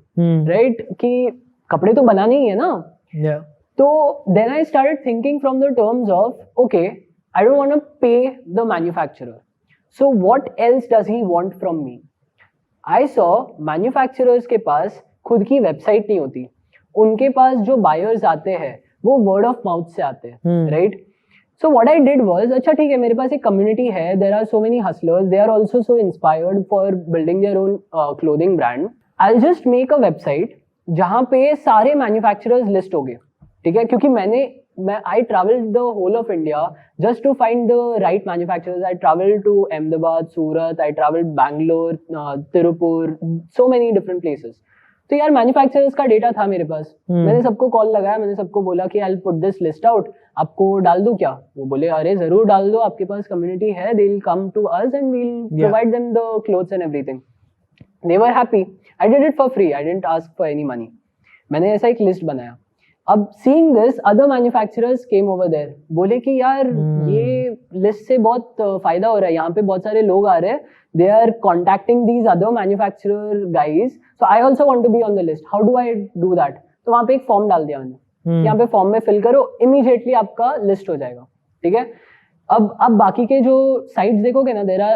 राइट, कि कपड़े तो बनाने ही है ना. तो then I started thinking from the terms of okay, I don't want to pay the manufacturer, so what else does he want from me. I saw manufacturers के पास खुद की वेबसाइट नहीं होती, उनके पास जो बायर्स आते हैं वो वर्ड ऑफ माउथ से आते हैं, right. So what I did was, अच्छा ठीक है, मेरे पास एक कम्युनिटी है, there are so many hustlers, they are also so inspired for building their own clothing brand. I will just make a website जहां पे सारे मैन्युफैक्चरर्स लिस्ट हो गए, ठीक है. क्योंकि I traveled the whole of India just to find the right manufacturers. I traveled to Ahmedabad, Surat, I traveled Bangalore, Tirupur, so many different places. तो यार मैन्युफैक्चरर्स का डेटा था मेरे पास. मैंने सबको कॉल लगाया, मैंने सबको बोला कि I will put this list out, आपको डाल दूं क्या? वो बोले अरे जरूर डाल दो, आपके पास कम्युनिटी है, they will come to us and we will provide them the clothes and everything. They were happy. I did it for free, I didn't ask for any money. मैंने ऐसा एक लिस्ट बनाया. अब seeing this, other manufacturers came over there. बोले कि यार ये list से बहुत फायदा हो रहा है, यहाँ पे बहुत सारे लोग आ रहे हैं, they are contacting these other manufacturer guys, so I also want to be on the list. How do I do that? तो वहाँ पे एक फॉर्म डाल दिया मैंने, यहाँ पे फॉर्म में फिल करो, immediately आपका लिस्ट हो जाएगा, ठीक है. अब बाकी के जो साइट्स देखोगे ना, there are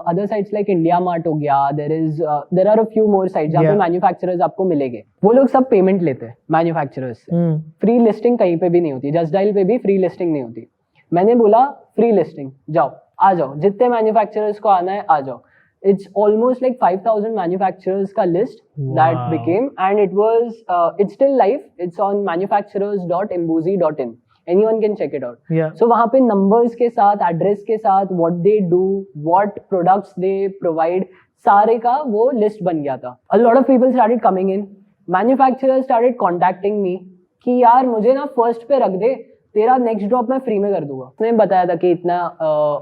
other sites like IndiaMART हो गया, there are a few more sites जहाँ पे मैन्युफैक्चरर्स आपको मिलेंगे. वो लोग सब पेमेंट लेते हैं मैन्युफैक्चरर्स से. फ्री लिस्टिंग कहीं पे भी नहीं होती, जस्ट डायल पे भी फ्री लिस्टिंग नहीं होती. मैंने बोला फ्री लिस्टिंग, जाओ आ जाओ, जितने मैन्युफैक्चरर्स को आना है आ जाओ. It's almost like 5,000 manufacturers का list that became, and it's still live. It's on manufacturers.imbuzi.in. Anyone can check it out. Yeah. So वहाँ पे numbers के साथ, address के साथ, what they do, what products they provide, सारे का वो list बन गया था. A lot of people started coming in. Manufacturers started contacting me कि यार मुझे ना first पे रख दे, तेरा नेक्स्ट ड्रॉप मैं फ्री में कर दूंगा. उसने बताया था कि इतना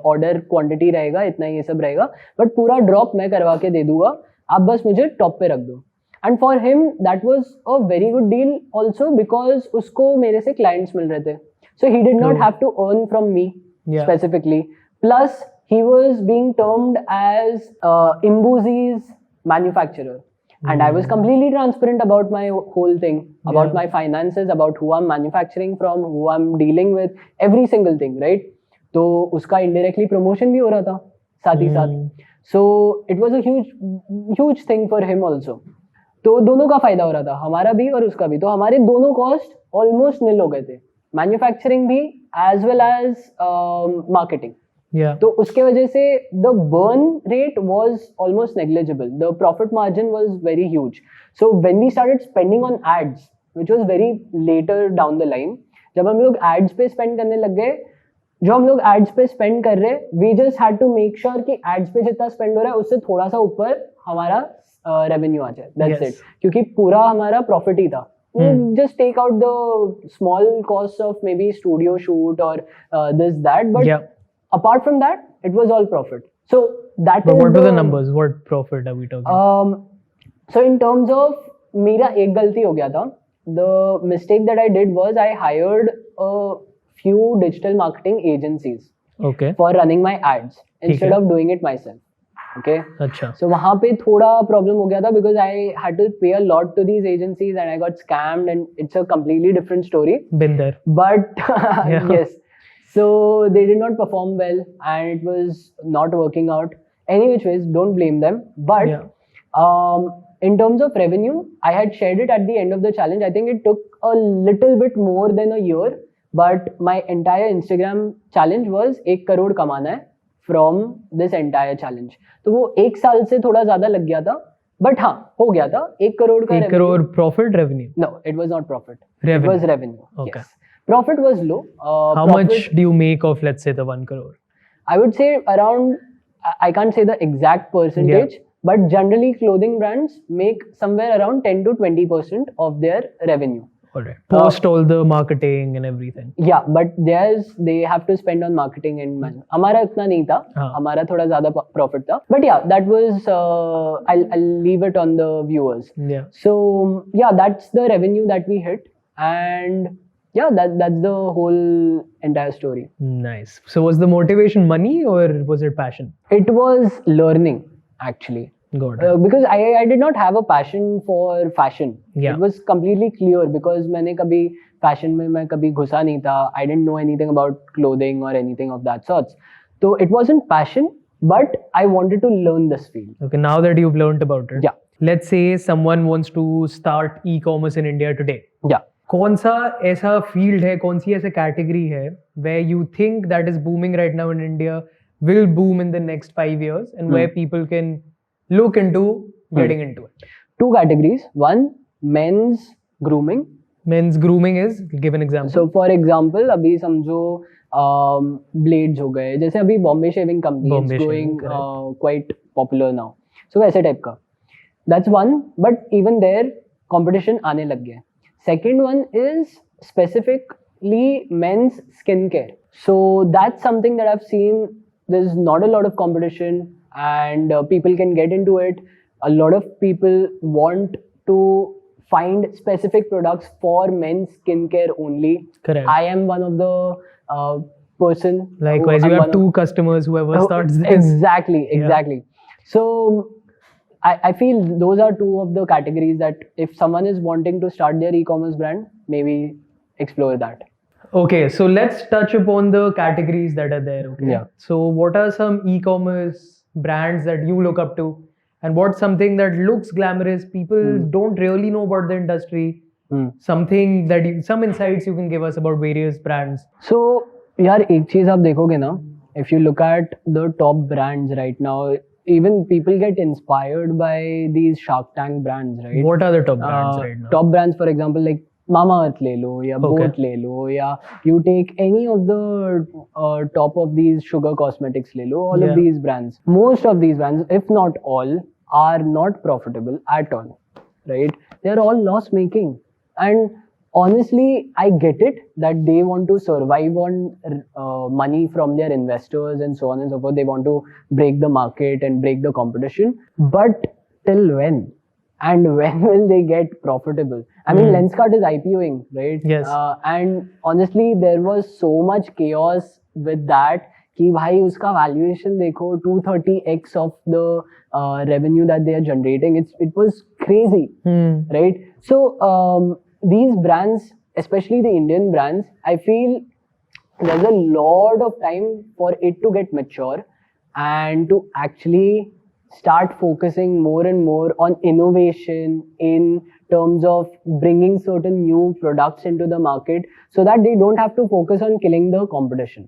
ऑर्डर क्वांटिटी रहेगा, इतना ये सब रहेगा, बट पूरा ड्रॉप मैं करवा के दे दूंगा, आप बस मुझे टॉप पे रख दो. And for him that was a very good deal also, because उसको मेरे से क्लाइंट्स मिल रहे थे. So he did not have to earn from me specifically. Plus he was being termed as Imbuzi's manufacturer. And I was completely transparent about my whole thing, about my finances, about who I'm manufacturing from, who I'm dealing with, every single thing, right? तो उसका indirectly promotion भी हो रहा था साथ ही साथ. So it was a huge thing for him also. तो दोनों का फायदा हो रहा था, हमारा भी और उसका भी. तो हमारे दोनों कॉस्ट ऑलमोस्ट निल हो गए थे, मैन्युफैक्चरिंग भी एज वेल एज मार्केटिंग. तो उसके वजह से the burn rate was almost negligible. The profit margin was very huge. So when we started spending on ads, which was very later down the line, जब हम लोग ads पे spend करने लग गए, जो हम लोग ads पे spend कर रहे, we just had to make sure कि ads पे जितना spend हो रहा है उससे थोड़ा सा ऊपर हमारा revenue आ जाए. That's it. क्योंकि पूरा हमारा profit ही था. Just take out the small costs of maybe studio shoot or this that, but apart from that, it was all profit. So that but what were the numbers? What profit are we talking? So in terms of मेरा एक गलती हो गया था. The mistake that I did was I hired a few digital marketing agencies for running my ads instead of doing it myself. Okay. अच्छा. So वहाँ पे थोड़ा problem हो गया था because I had to pay a lot to these agencies and I got scammed, and it's a completely different story. Been there. But yes. So they did not perform well and it was not working out. Any which ways, don't blame them. But in terms of revenue, I had shared it at the end of the challenge. I think it took a little bit more than a year, but my entire Instagram challenge was 1 crore कमाना है from this entire challenge. तो वो 1 साल से थोड़ा ज़्यादा लग गया था, but हाँ हो गया था. 1 crore का 1 crore profit revenue? No, it was not profit. Revenue. It was revenue. Okay. Yes. Profit was low. How much do you make of, let's say, the 1 crore? I would say around, I can't say the exact percentage, but generally clothing brands make somewhere around 10 to 20% of their revenue. Alright. Post all the marketing and everything. Yeah, but they have to spend on marketing and money. हमारा इतना नहीं था, हमारा थोड़ा ज़्यादा profit था. But yeah, that was, I'll leave it on the viewers. Yeah. So yeah, that's the revenue that we hit. And yeah, that's the whole entire story. Nice. So was the motivation money or was it passion? It was learning, actually. Got it. Because I did not have a passion for fashion. Yeah. It was completely clear because मैंने कभी fashion में मैं कभी घुसा नहीं था. I didn't know anything about clothing or anything of that sorts. So it wasn't passion, but I wanted to learn this field. Okay, now that you've learned about it. Yeah. Let's say someone wants to start e-commerce in India today. Yeah. कौन सा ऐसा field है, कौन सी ऐसे category है where you think that is booming right now in India, will boom in the next 5 years, and where people can look into getting into it? 2 categories. One, men's grooming. Men's grooming is, give an example. So for example, अभी समझो blades हो गए, जैसे अभी Bombay Shaving Company is going quite popular now. So वैसे type का. That's one, but even there competition आने लग गया. Second one is specifically men's skincare. So that's something that I've seen. There's not a lot of competition and people can get into it. A lot of people want to find specific products for men's skincare only. Correct. I am one of the person. Likewise, you have 2 customers whoever starts this. Exactly. So I feel those are 2 of the categories that if someone is wanting to start their e-commerce brand, maybe explore that. Okay, so let's touch upon the categories that are there. Okay. Yeah. So what are some e-commerce brands that you look up to, and what's something that looks glamorous, people don't really know about the industry? Something that some insights you can give us about various brands. So यार एक चीज आप देखोगे ना, if you look at the top brands right now, even people get inspired by these Shark Tank brands, right? What are the top brands right now? Top brands, for example, like Mama Earth ले लो या Boat ले लो, या you take any of the top of these sugar cosmetics ले लो, all of these brands, most of these brands, if not all, are not profitable at all, right? They are all loss making, and honestly, I get it that they want to survive on money from their investors and so on and so forth. They want to break the market and break the competition. But till when? And when will they get profitable? I mean, Lenskart is IPOing, right? Yes. And honestly, there was so much chaos with that कि भाई उसका valuation देखो 230x of the revenue that they are generating. It was crazy, right? So these brands, especially the Indian brands, I feel there's a lot of time for it to get mature and to actually start focusing more and more on innovation in terms of bringing certain new products into the market, so that they don't have to focus on killing the competition.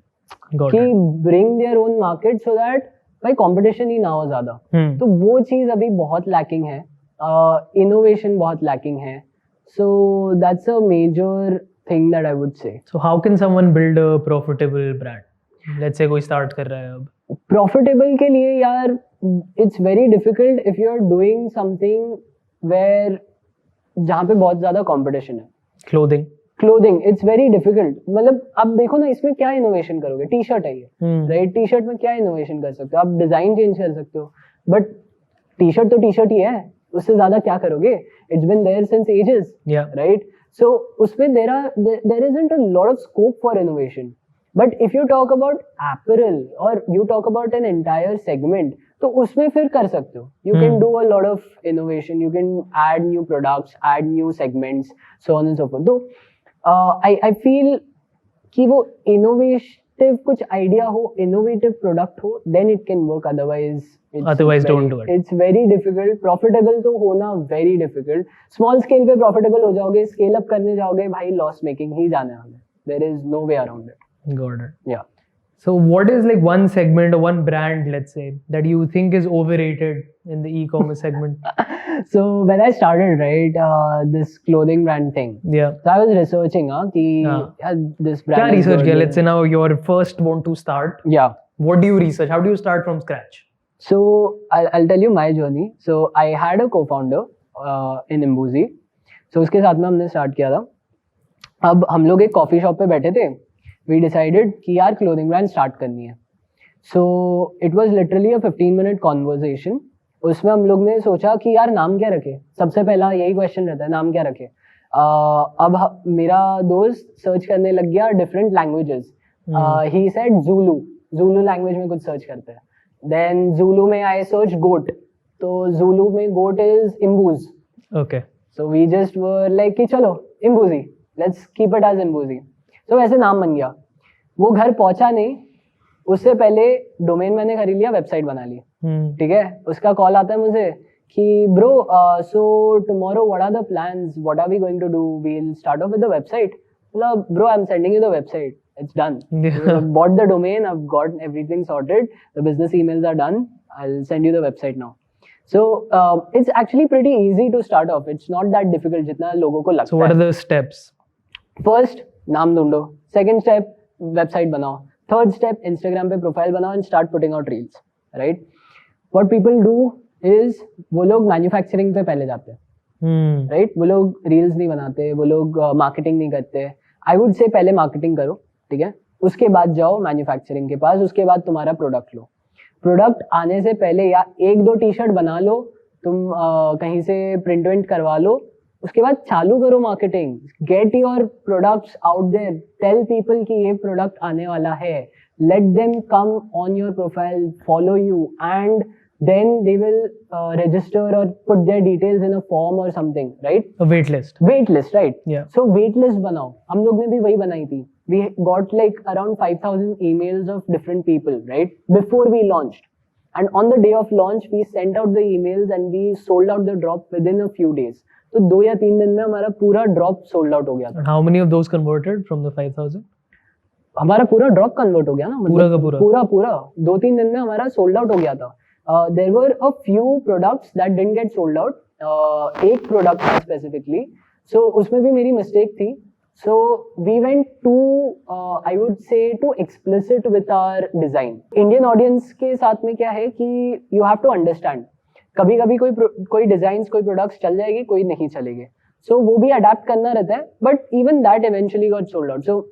कि bring their own market so that भाई competition ही ना हो ज़्यादा. तो वो चीज़ अभी बहुत lacking है, innovation बहुत lacking है. So that's a major thing that I would say. So how can someone build a profitable brand? Let's say कोई start कर रहा है अब. Profitable के लिए यार, it's very difficult if you're doing something where जहाँ पे बहुत ज़्यादा competition है. Clothing, it's very difficult. मतलब अब देखो ना, इसमें क्या innovation करोगे? टी-शर्ट है ये, right? टी-शर्ट में क्या innovation कर सकते हो? आप डिजाइन चेंज कर सकते हो, बट टी-शर्ट तो टी-शर्ट ही है, उससे ज्यादा क्या करोगे? It's been there since ages, right? So उसमें there isn't a lot of scope for innovation. But if you talk about apparel or you talk about an entire segment, तो उसमें फिर कर सकते हो. You can do a lot of innovation. You can add new products, add new segments, so on and so forth. So I feel कि वो innovative कुछ idea हो, innovative product हो, then it can work. Otherwise don't do it. It's very difficult. Profitable तो होना very difficult. Small scale पे profitable हो जाओगे, scale up करने जाओगे, भाई loss making ही जाने वाला है. There is no way around it. Got it. Yeah. So what is like one segment or one brand, let's say, that you think is overrated in the e-commerce segment? So when I started, right, this clothing brand thing. Yeah. So I was researching, this brand. क्या research किया? Let's say now you're first want to start. Yeah. What do you research? How do you start from scratch? So I'll tell you my journey. So I had a co-founder in Imbuzi. So उसके साथ में हमने start किया था. अब हम लोग एक coffee shop पे बैठे थे. We decided कि यार clothing brand start करनी है. So it was literally a 15-minute conversation. उसमें हम लोग ने सोचा कि यार नाम क्या रखे. सबसे पहला यही क्वेश्चन रहता है, नाम क्या रखे. अब मेरा दोस्त सर्च करने लग गया different languages. He said Zulu language में कुछ सर्च करते हैं. Then Zulu में I searched goat. तो Zulu में goat is Imbuz. Okay. So we just were like कि चलो Imbuzi, let's keep it as Imbuzi. तो वैसे नाम बन गया. वो घर पहुंचा नहीं, उससे पहले डोमेन मैंने खरीद लिया, वेबसाइट बना ली. ठीक है. उसका कॉल आता है मुझे कि bro, so tomorrow what are the plans, what are we going to do, we will start off with the website. बोला bro, I am sending you the website, it's done. I bought the domain, I have got everything sorted, the business emails are done, I will send you the website now. So it's actually pretty easy to start off. It's not that difficult जितना लोगों को लगता है. So what are the steps? First, नाम ढूंढो. Second step, website बनाओ. Third step, Instagram पे profile बनाओ and start putting out reels. Right? What people do is वो लोग मैन्युफैक्चरिंग पे पहले जाते हैं. Right? वो लोग रील्स नहीं बनाते, वो लोग मार्केटिंग नहीं करते. I would say पहले मार्केटिंग करो, ठीक है? उसके बाद जाओ मैन्युफैक्चरिंग के पास, उसके बाद तुम्हारा प्रोडक्ट लो. प्रोडक्ट आने से पहले या 1-2 टी-शर्ट बना लो, तुम कहीं से प्रिंट करवा लो, उसके बाद चालू करो marketing, get your products out there, tell people कि ये प्रोडक्ट आने वाला है, let them come on your profile, follow you, and then they will register or put their details in a form or something, right? A wait list. Wait list, right? Yeah. So wait list बनाओ, हम लोग ने भी वही बनाई थी. We got like around 5,000 emails of different people, right? Before we launched. And on the day of launch, we sent out the emails and we sold out the drop within a few days. तो 2 या 3 दिन में हमारा पूरा drop sold out हो गया था. And how many of those converted from the 5,000? हमारा पूरा ड्रॉप कन्वर्ट हो गया ना, पूरा का पूरा पूरा 2-3 दिन में हमारा सोल्ड आउट हो गया था. There were a few products that didn't get sold out. एक प्रोडक्ट था स्पेसिफिकली, सो उसमें भी मेरी मिस्टेक थी. So we went to I would say to explicit with our design. Indian audience के साथ में क्या है कि यू हैव टू अंडरस्टैंड, कभी कभी कोई डिजाइन कोई प्रोडक्ट्स चल जाएगी, कोई नहीं चलेंगे, सो वो भी अडेप्ट करना रहता है. But even that eventually got sold out. So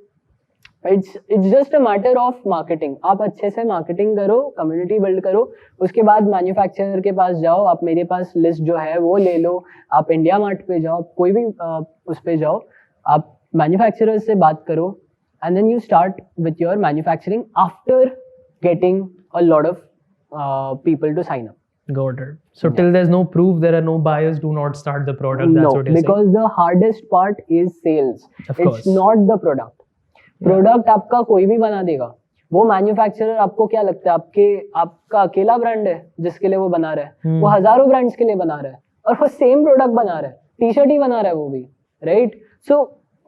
it's just a matter of marketing. आप अच्छे से मार्केटिंग करो, कम्युनिटी बिल्ड करो, उसके बाद मैन्युफैक्चरर के पास जाओ. आप मेरे पास लिस्ट जो है वो ले लो, आप इंडिया मार्ट पे जाओ, कोई भी उस पे जाओ, आप मैन्युफैक्चरर से बात करो, and then you start with your manufacturing after getting a lot of people to sign up. Got it. So till there's no proof, there are no buyers, do not start the product. That's what you're saying. Because the hardest part is sales. Of course. It's not the product. Product आपका कोई भी बना देगा. वो manufacturer आपको क्या लगता है आपका अकेला ब्रांड है जिसके लिए वो बना रहा है? वो हजारों ब्रांड्स के लिए बना रहा है और वो सेम प्रोडक्ट बना रहा है, टी शर्ट ही बना रहा है वो भी, राइट? सो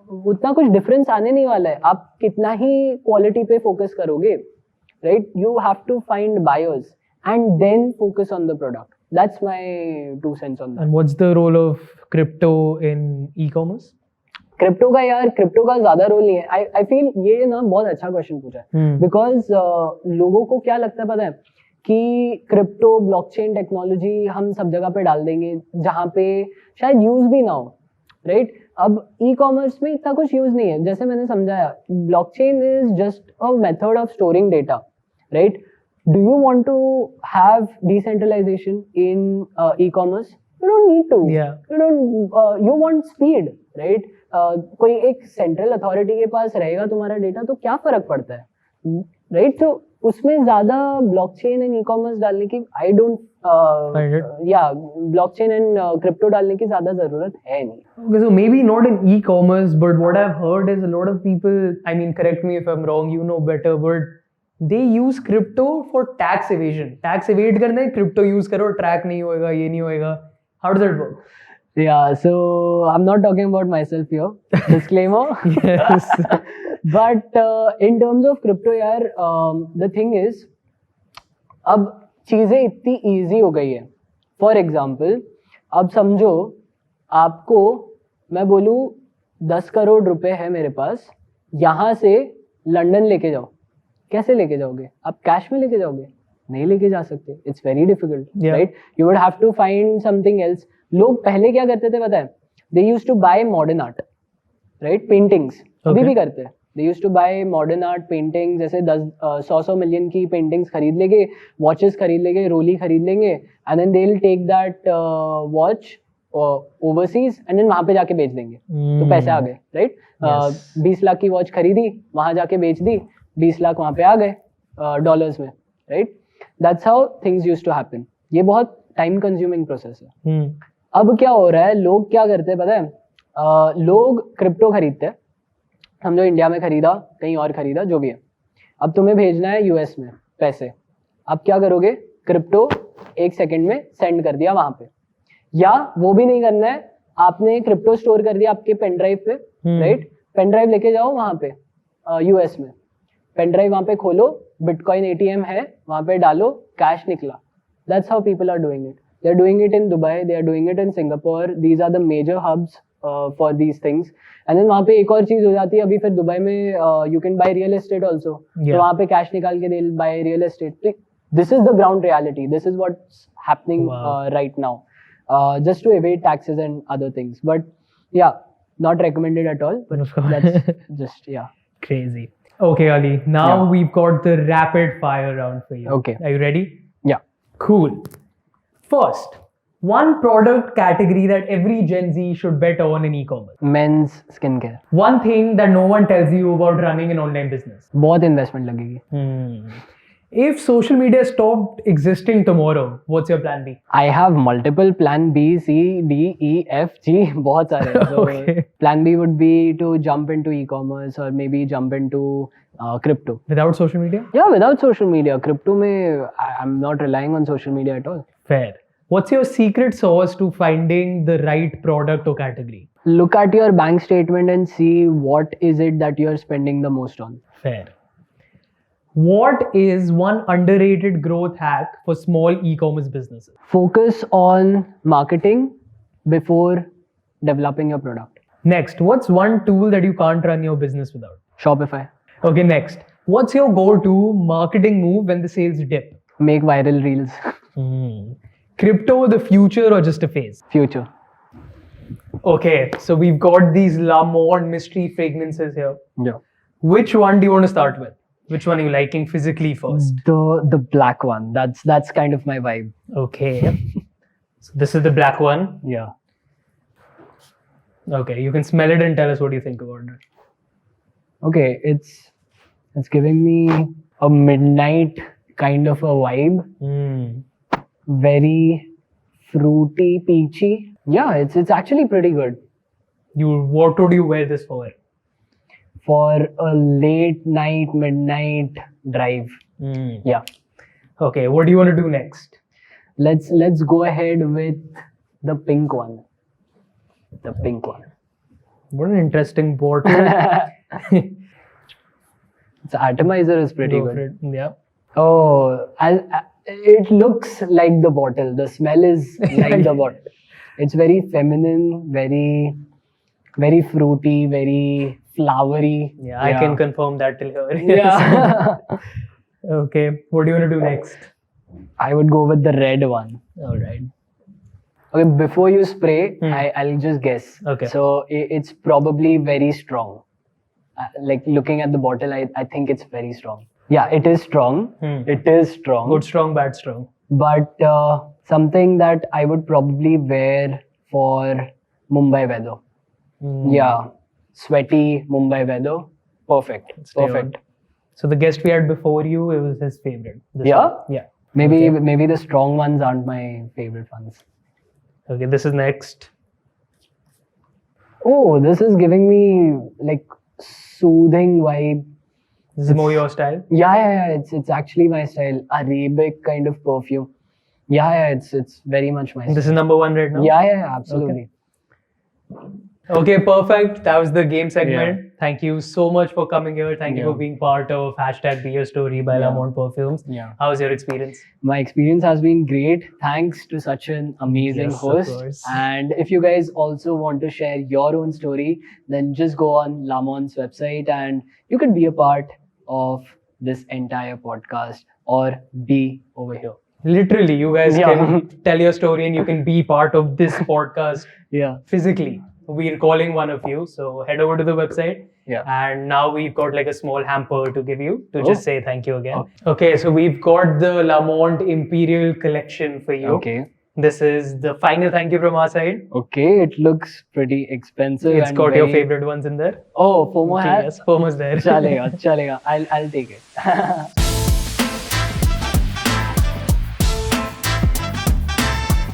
उतना कुछ डिफरेंस आने नहीं वाला है. आप कितना ही क्वालिटी पे फोकस करोगे, right? You have to find buyers and then focus on the product. That's my 2 cents on that. And what's the role of crypto in e-commerce? Crypto का ज्यादा रोल नहीं है. आई फील ये ना बहुत अच्छा क्वेश्चन पूछा है, बिकॉज लोगों को क्या लगता है पता है कि क्रिप्टो ब्लॉकचेन टेक्नोलॉजी हम सब जगह पे डाल देंगे जहाँ पे शायद यूज भी ना हो, राइट? अब ई कॉमर्स में इतना कुछ यूज नहीं है. जैसे मैंने समझाया, blockchain is just a method of storing data, right? Do you want to have decentralization in e-commerce? You don't need to. Yeah. You want speed, right? कोई एक सेंट्रल अथॉरिटी के पास रहेगा तुम्हारा डेटा तो क्या फर्क पड़ता है, राइट? तो उसमें ज्यादा ब्लॉकचेन एंड ई-कॉमर्स डालने की ब्लॉकचेन एंड क्रिप्टो डालने की ज्यादा जरूरत है नहीं. Okay, so maybe not in e-commerce, but what I've heard is a lot of people, I mean, correct me if I'm wrong, you know better, but they use crypto for tax evasion. Tax evade करना है, crypto use करो, track नहीं होएगा, ये नहीं होएगा. How does that work? Yeah, so I'm not talking about myself here. Disclaimer. Yes. But in terms of crypto, यार, the thing is, अब चीजें इतनी easy हो गई है. For example, अब समझो आपको मैं बोलूँ 10 करोड़ रुपए है मेरे पास, यहाँ से लंदन लेके जाओ. कैसे लेके जाओगे? आप कैश में लेके जाओगे? नहीं लेके जा सकते. It's very difficult, right? You would have to find something else. लोग पहले क्या करते थे पता है? They used to buy modern art, right? Paintings अभी भी करते हैं. They used to buy modern art painting, जैसे 100 मिलियन की पेंटिंग्स खरीद लेंगे, वॉचेस खरीद लेंगे, रोली खरीद लेंगे, and then they will take that watch overseas and then वहां पे जाके बेच देंगे. तो पैसे आ गए, राइट? 20 लाख की वॉच खरीदी, वहां जाके बेच दी, 20 लाख वहां पे आ गए डॉलर्स में, right? That's how things used to happen. ये बहुत टाइम कंज्यूमिंग प्रोसेस है. अब क्या हो रहा है, लोग क्या करते हैं पता है? लोग क्रिप्टो खरीदते हैं. समझो इंडिया में खरीदा, कहीं और खरीदा, जो भी है. अब तुम्हें भेजना है यूएस में पैसे. अब क्या करोगे? क्रिप्टो 1 सेकंड में सेंड कर दिया वहां पे. या वो भी नहीं करना है, आपने क्रिप्टो स्टोर कर दिया आपके पेन ड्राइव पे, राइट? पेन ड्राइव लेके जाओ वहां पे यूएस में, पेन ड्राइव वहां पे खोलो, बिटकॉइन एटीएम है वहां पे डालो, कैश निकला. That's how people are doing it. They are doing it in Dubai, they are doing it in Singapore. These are the major hubs for these things. And then वहां पे एक और चीज हो जाती है, अभी फिर दुबई में you can buy real estate also. तो वहां पे कैश निकाल के दे buy real estate. This is the ground reality. This is what's happening right now, just to evade taxes and other things. But yeah, not recommended at all, but that's just crazy. Okay, Ali, now we've got the rapid fire round for you. Okay, are you ready? Yeah. Cool. First, One product category that every Gen Z should bet on in e-commerce. Men's skincare. One thing that no one tells you about running an online business. बहुत investment लगेगी. If social media stopped existing tomorrow, what's your plan B? I have multiple plan B, C, D, E, F, G. बहुत सारे. So Okay. plan B would be to jump into e-commerce or maybe jump into crypto. Without social media? Yeah, without social media. Crypto mein, I'm not relying on social media at all. Fair. What's your secret sauce to finding the right product or category? Look at your bank statement and see what is it that you're spending the most on. Fair. What is one underrated growth hack for small e-commerce businesses? Focus on marketing before developing your product. Next, what's one tool that you can't run your business without? Shopify. Okay, next. What's your go-to marketing move when the sales dip? Make viral reels. Crypto the future or just a phase? Future. Okay, so we've got these Lamont mystery fragrances here. Yeah. Which one do you want to start with? Which one are you liking physically first? The black one. That's kind of my vibe. Okay. So this is the black one. Yeah. Okay, you can smell it and tell us what you think about it. Okay, it's giving me a midnight kind of a vibe. Very fruity, peachy. Yeah, it's actually pretty good. What would you wear this for? For a late night, midnight drive. Yeah. Okay, what do you want to do next? Let's go ahead with the pink one. The pink one. What an interesting bottle. The atomizer is pretty Go good. for it. Yeah. Oh, it looks like the bottle. The smell is like the bottle. It's very feminine, very, very fruity, very flowery. Yeah, I can confirm that till here. Yeah. Okay, what do you want to do next? I would go with the red one. All right. Okay, before you spray, I'll just guess. Okay. So it's probably very strong. Like looking at the bottle, I think it's very strong. Yeah, it is strong. It is strong. Good strong, bad strong. But something that I would probably wear for Mumbai weather. Yeah, sweaty Mumbai weather. Perfect. Stay Perfect. on. So the guest we had before you, it was his favorite. This Yeah? one. Yeah. Maybe the strong ones aren't my favorite ones. Okay, this is next. Oh, this is giving me like soothing vibe. This is more your style. Yeah. It's actually my style. Arabic kind of perfume. Yeah. It's very much my style. This is number one right now. Yeah. Absolutely. Okay, perfect. That was the game segment. Yeah. Thank you so much for coming here. Thank you Yeah. for being part of #BeYourStory by Lamont Perfumes. Yeah. How was your experience? My experience has been great. Thanks to such an amazing Yes, of host. course. And if you guys also want to share your own story, then just go on Lamont's website and you can be a part of this entire podcast or be over here. Literally, you guys Yeah. can tell your story and you can be part of this podcast Yeah. physically. We're calling one of you. So head over to the website. Yeah. And now we've got like a small hamper to give you to just say thank you again. Okay. Okay, so we've got the Lamont Imperial collection for you. Okay. This is the final thank you from our side. Okay. It looks pretty expensive. It's and got your very- favorite ones in there. Oh, FOMO Okay, hat. yes, almost there. Chalega. I'll take it.